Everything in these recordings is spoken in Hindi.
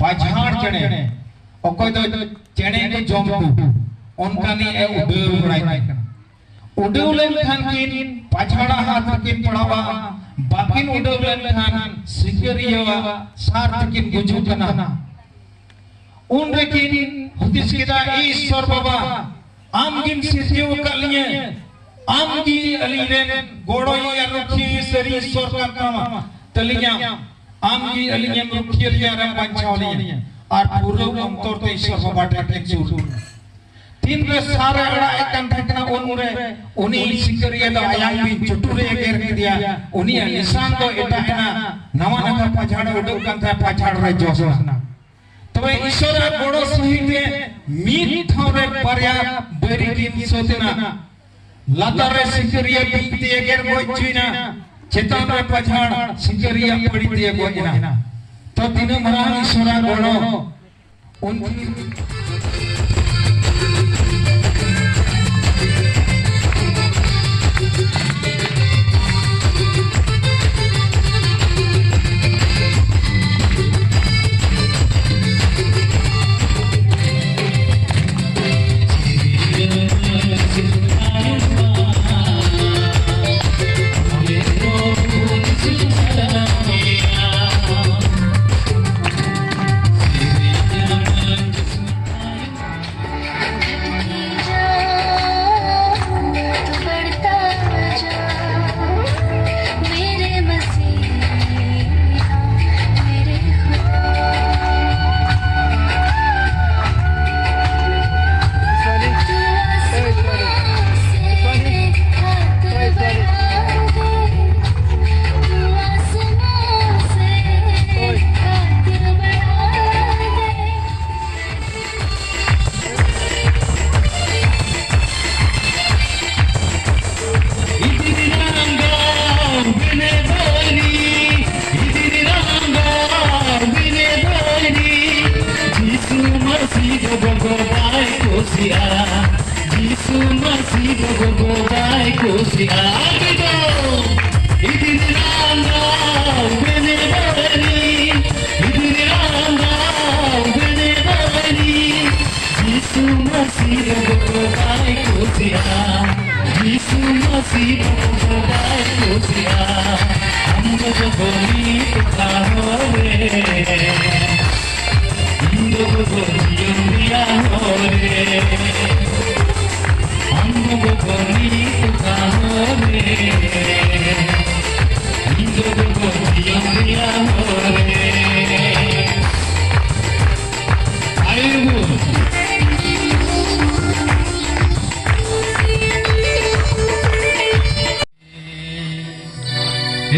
पाझाड़ चढ़े अकोय दो चढ़े को जम को उनकानी ए उड़ेल बड़ाई उड़ेल लेन खान किन पाझाड़ा हाथ किन पड़ावा बाकिन उड़ेल लेन खान सिकरिया सार किन गुजु कना उन रेकिन हुदिस किदा ईश्वर बाबा आम गिन सिसियो कलिए आम गी अलीरेन गोड़ो या रुखी सरी ईश्वर का काम तलिया आम गी अलिए रुखी लिया रे पंचावली और पूर्व अंतर ते ईश्वर बाबा टेक चूर तीन रे सारे अड़ा एकन ठकना उनरे उनी सिकरिया द आयांग भी चुटुरे गेर के दिया उनी निशान तो एटा है नवा नवा पाछाड़ उडो कन था पाछाड़ रे जोसना तबे ईश्वर गोड़ो सहित मीत थारे पर्या बेरिकिन सोतेना लातार रे सिकरिया बीते गेर गोचुना चेतन रे पाछाड़ सिकरिया पड़ीते गोजना तो दिन मरान ईश्वर गोड़ो उनकी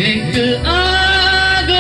एक आग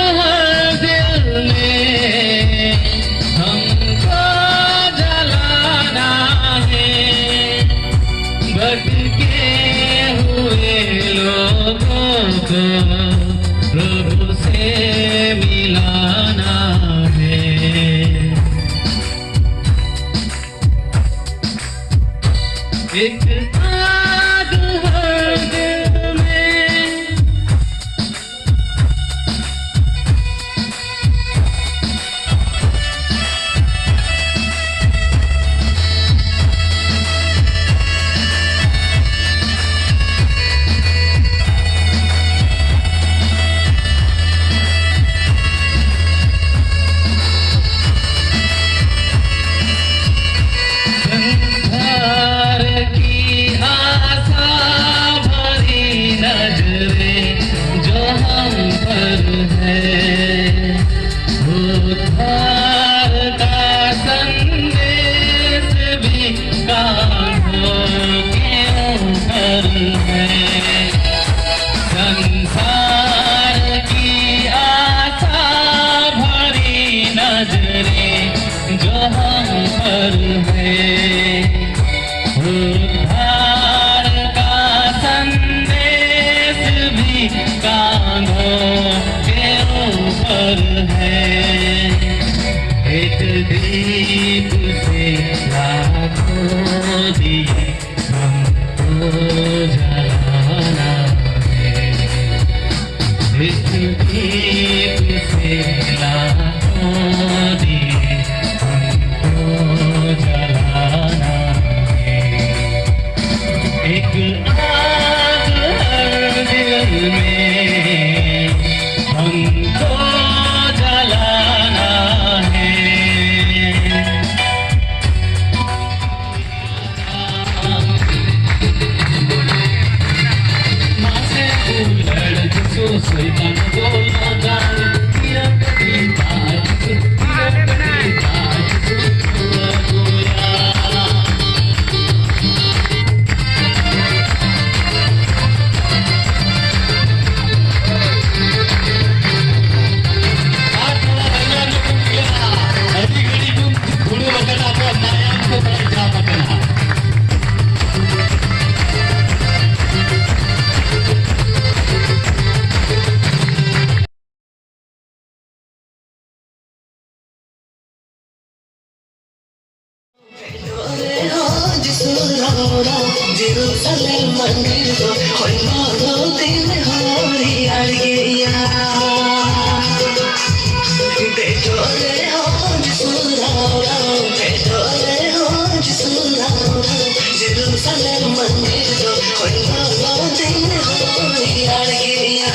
दीप से लाखों दिए हमको जलाना है। इस दीप से लाखों दिए हमको जलाना है। एक आग हर दिल में हमको जलाना है। माँ से उलझ जो शैतान बोला जाए किया कभी बात किया कभी बात गोया। Jerusalem मंदिर तो होई मारो दिन होरी आलिया बेटोरे हो जिसुरारा बेटोरे हो जिसुरारा जेरूशलेम मंदिर तो होई मारो दिन होरी आलिया